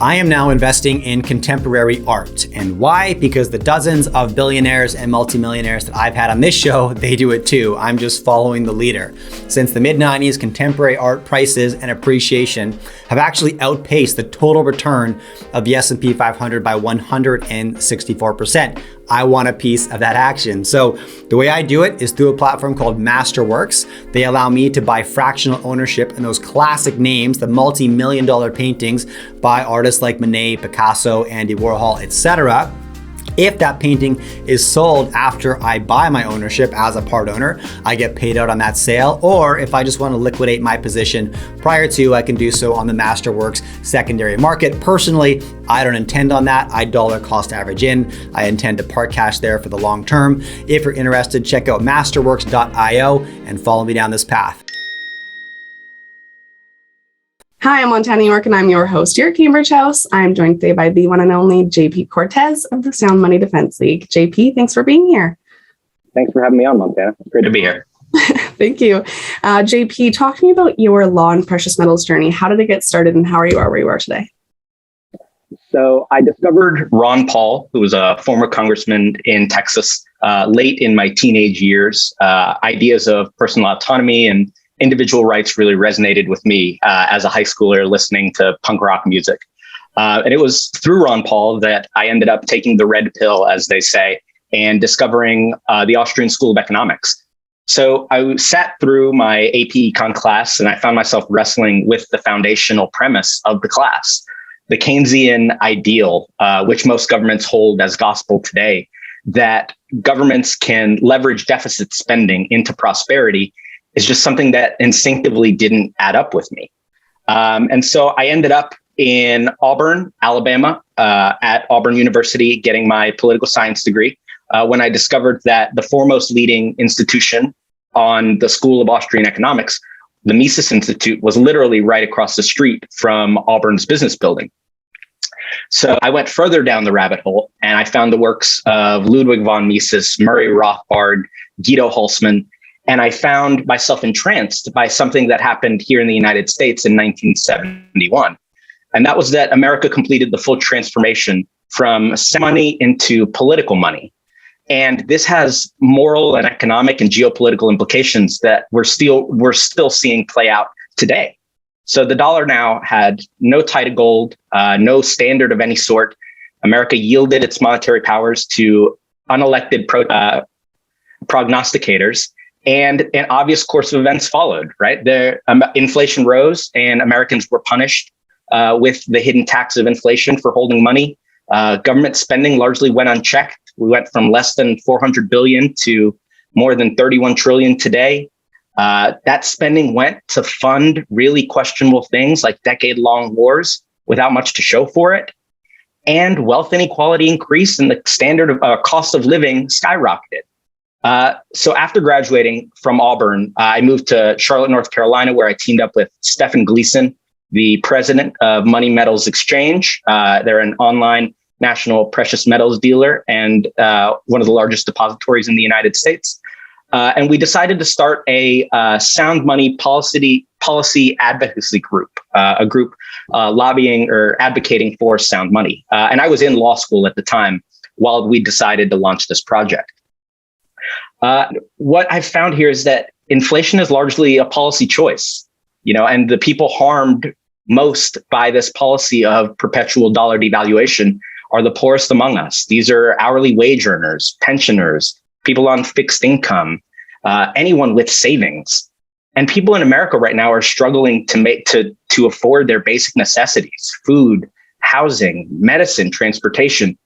I am now investing in contemporary art. And why? Because the dozens of billionaires and multimillionaires that I've had on this show, they do it too. I'm just following the leader. Since the mid-90s, contemporary art prices and appreciation have actually outpaced the total return of the S&P 500 by 164%. I want a piece of that action. So the way I do it is through a platform called Masterworks. They allow me to buy fractional ownership in those classic names, the multi-million dollar paintings by artists like Monet, Picasso, Andy Warhol, etc. If that painting is sold after I buy my ownership as a part owner, I get paid out on that sale. Or if I just want to liquidate my position prior to, I can do so on the Masterworks secondary market. Personally, I don't intend on that. I dollar cost average in. I intend to park cash there for the long term. If you're interested, check out masterworks.io and follow me down this path. Hi, I'm Montana York, and I'm your host here at Cambridge House. I'm joined today by the one and only JP Cortez of the Sound Money Defense League. JP, thanks for being here. Thanks for having me on, Montana. It's great to be here. Thank you. JP, talk to me about your law and precious metals journey. How did it get started, and how are you where you are today? So I discovered Ron Paul, who was a former congressman in Texas, late in my teenage years. Ideas of personal autonomy and individual rights really resonated with me as a high schooler listening to punk rock music. And it was through Ron Paul that I ended up taking the red pill, as they say, and discovering the Austrian School of Economics. So I sat through my AP Econ class and I found myself wrestling with the foundational premise of the class. The Keynesian ideal, which most governments hold as gospel today, that governments can leverage deficit spending into prosperity, is just something that instinctively didn't add up with me. And so I ended up in Auburn, Alabama, at Auburn University, getting my political science degree, when I discovered that the foremost leading institution on the School of Austrian Economics, the Mises Institute, was literally right across the street from Auburn's business building. So I went further down the rabbit hole and I found the works of Ludwig von Mises, Murray Rothbard, Guido Hülsmann, and I found myself entranced by something that happened here in the United States in 1971. And that was that America completed the full transformation from money into political money. And this has moral and economic and geopolitical implications that we're still seeing play out today. So the dollar now had no tie to gold, no standard of any sort. America yielded its monetary powers to unelected prognosticators. And an obvious course of events followed, right? Inflation rose and Americans were punished with the hidden tax of inflation for holding money. Government spending largely went unchecked. We went from less than 400 billion to more than 31 trillion today. That spending went to fund really questionable things like decade-long wars without much to show for it. And wealth inequality increased and the standard of cost of living skyrocketed. So after graduating from Auburn, I moved to Charlotte, North Carolina, where I teamed up with Stephen Gleason, the president of Money Metals Exchange. They're an online national precious metals dealer and one of the largest depositories in the United States. And we decided to start a sound money policy advocacy group, a group lobbying or advocating for sound money. And I was in law school at the time while we decided to launch this project. What I've found here is that inflation is largely a policy choice, and the people harmed most by this policy of perpetual dollar devaluation are the poorest among us. These are hourly wage earners, pensioners, people on fixed income, anyone with savings. And people in America right now are struggling to afford their basic necessities, food, housing, medicine, transportation.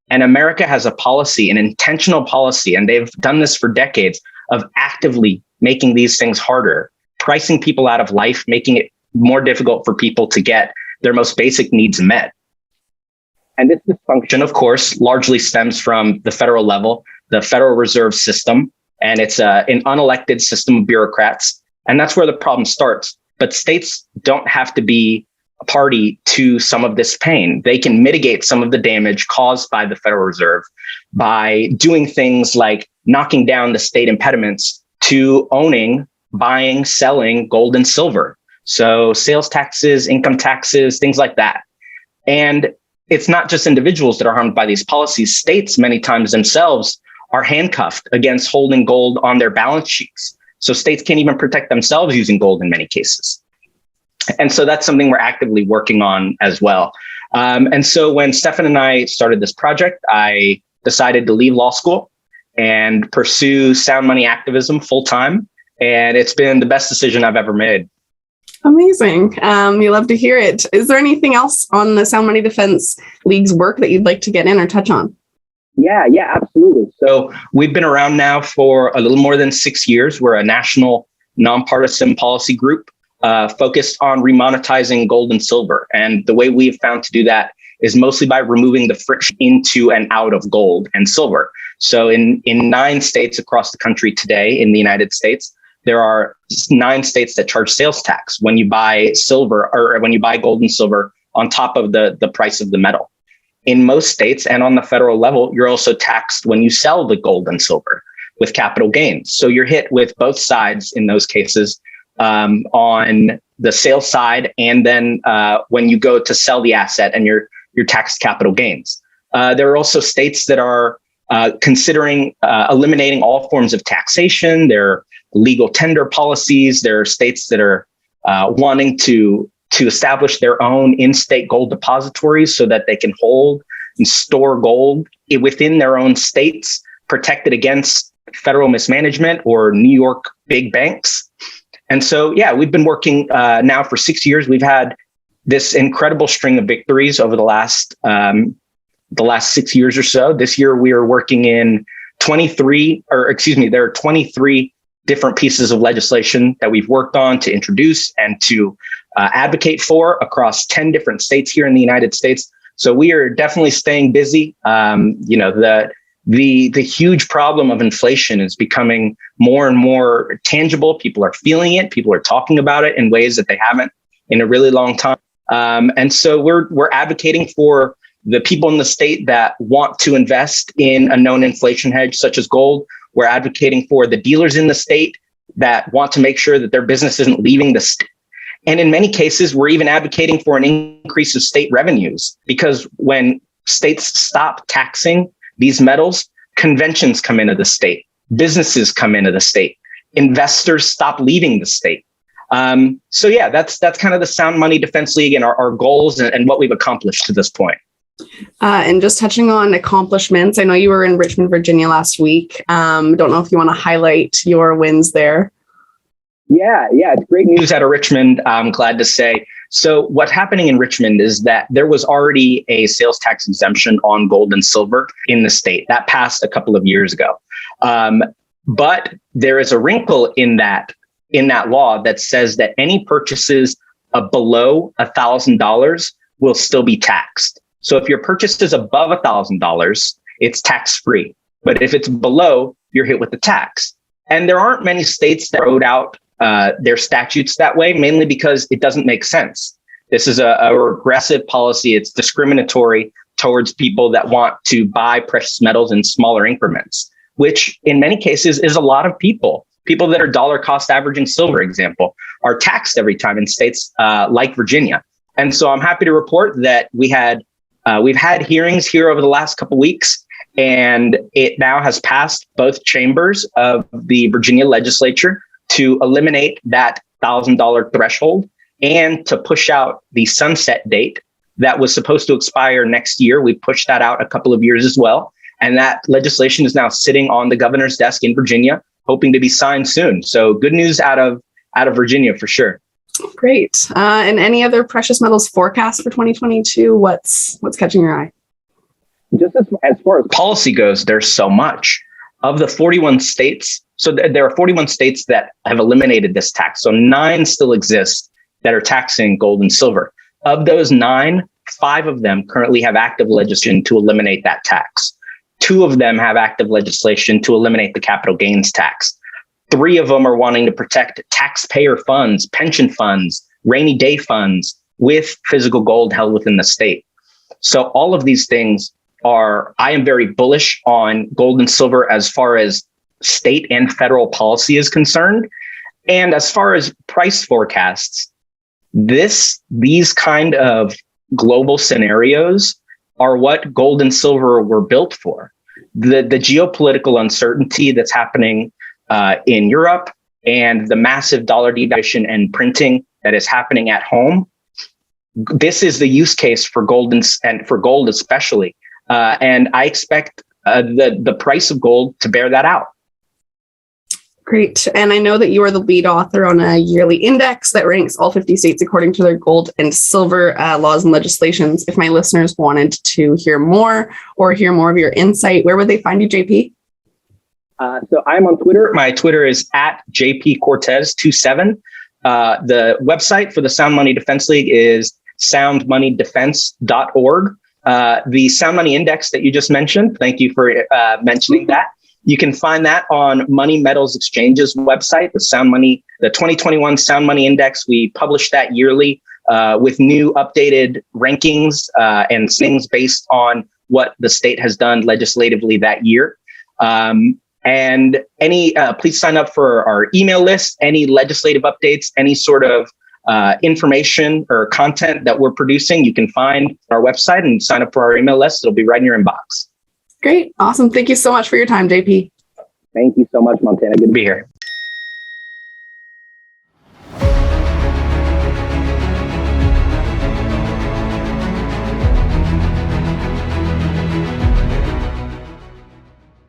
And America has a policy, an intentional policy, and they've done this for decades, of actively making these things harder, pricing people out of life, making it more difficult for people to get their most basic needs met. And this dysfunction, of course, largely stems from the federal level, the Federal Reserve System, and it's an unelected system of bureaucrats. And that's where the problem starts. But states don't have to be a party to some of this pain. They can mitigate some of the damage caused by the Federal Reserve by doing things like knocking down the state impediments to owning, buying, selling gold and silver. So sales taxes, income taxes, things like that. And it's not just individuals that are harmed by these policies. States many times themselves are handcuffed against holding gold on their balance sheets. So states can't even protect themselves using gold in many cases. And so that's something we're actively working on as well. And so when Stefan and I started this project, I decided to leave law school and pursue sound money activism full time. And it's been the best decision I've ever made. Amazing. You love to hear it. Is there anything else on the Sound Money Defense League's work that you'd like to get in or touch on? Yeah, absolutely. So we've been around now for a little more than 6 years. We're a national nonpartisan policy group focused on remonetizing gold and silver. And the way we've found to do that is mostly by removing the friction into and out of gold and silver. So in 9 states across the country today in the United States, there are 9 states that charge sales tax when you buy silver or when you buy gold and silver on top of the price of the metal. In most states and on the federal level, you're also taxed when you sell the gold and silver with capital gains. So you're hit with both sides in those cases on the sales side, and then when you go to sell the asset and you're taxed capital gains. There are also states that are considering eliminating all forms of taxation. There are legal tender policies. There are states that are wanting to establish their own in-state gold depositories so that they can hold and store gold within their own states, protected against federal mismanagement or New York big banks. And so, we've been working now for 6 years. We've had this incredible string of victories over the last 6 years or so. This year, we are working in there are 23 different pieces of legislation that we've worked on to introduce and to advocate for across 10 different states here in the United States. So we are definitely staying busy. The huge problem of inflation is becoming more and more tangible. People are feeling it. People are talking about it in ways that they haven't in a really long time. And so we're advocating for the people in the state that want to invest in a known inflation hedge, such as gold. We're advocating for the dealers in the state that want to make sure that their business isn't leaving the state. And in many cases, we're even advocating for an increase of state revenues, because when states stop taxing these metals, conventions come into the state, businesses come into the state, investors stop leaving the state. That's kind of the Sound Money Defense League and our goals and what we've accomplished to this point. And just touching on accomplishments, I know you were in Richmond, Virginia last week. Don't know if you want to highlight your wins there. Yeah, it's great news out of Richmond, I'm glad to say. So what's happening in Richmond is that there was already a sales tax exemption on gold and silver in the state. That passed a couple of years ago. But there is a wrinkle in that law that says that any purchases below $1,000 will still be taxed. So if your purchase is above $1,000, it's tax-free. But if it's below, you're hit with the tax. And there aren't many states that wrote out their statutes that way, mainly because it doesn't make sense. This is a regressive policy. It's discriminatory towards people that want to buy precious metals in smaller increments, which in many cases is a lot of people. People that are dollar cost averaging silver, example, are taxed every time in states like Virginia. And so I'm happy to report that we've had hearings here over the last couple of weeks, and it now has passed both chambers of the Virginia legislature to eliminate that $1,000 threshold and to push out the sunset date that was supposed to expire next year. We pushed that out a couple of years as well. And that legislation is now sitting on the governor's desk in Virginia, hoping to be signed soon. So good news out of Virginia for sure. Great. And any other precious metals forecast for 2022? What's catching your eye? Just as far as policy goes, there's so much. Of the 41 states, so there are 41 states that have eliminated this tax. So 9 still exist that are taxing gold and silver. Of those 9, 5 of them currently have active legislation to eliminate that tax. 2 of them have active legislation to eliminate the capital gains tax. 3 of them are wanting to protect taxpayer funds, pension funds, rainy day funds with physical gold held within the state. So all of these things I am very bullish on gold and silver as far as state and federal policy is concerned. And as far as price forecasts, these kind of global scenarios are what gold and silver were built for. The geopolitical uncertainty that's happening in Europe and the massive dollar devaluation and printing that is happening at home. This is the use case for gold and for gold especially. And I expect the price of gold to bear that out. Great. And I know that you are the lead author on a yearly index that ranks all 50 states according to their gold and silver laws and legislations. If my listeners wanted to hear more or hear more of your insight, where would they find you, JP? So I'm on Twitter. My Twitter is at JP Cortez 27. The website for the Sound Money Defense League is soundmoneydefense.org. The Sound Money Index that you just mentioned, thank you for mentioning that. You can find that on Money Metals Exchange's website, the 2021 Sound Money Index. We publish that yearly with new updated rankings and things based on what the state has done legislatively that year. And please sign up for our email list, any legislative updates, any sort of information or content that we're producing, you can find on our website and sign up for our email list. It'll be right in your inbox. Great. Awesome. Thank you so much for your time, JP. Thank you so much, Montana. Good to be here.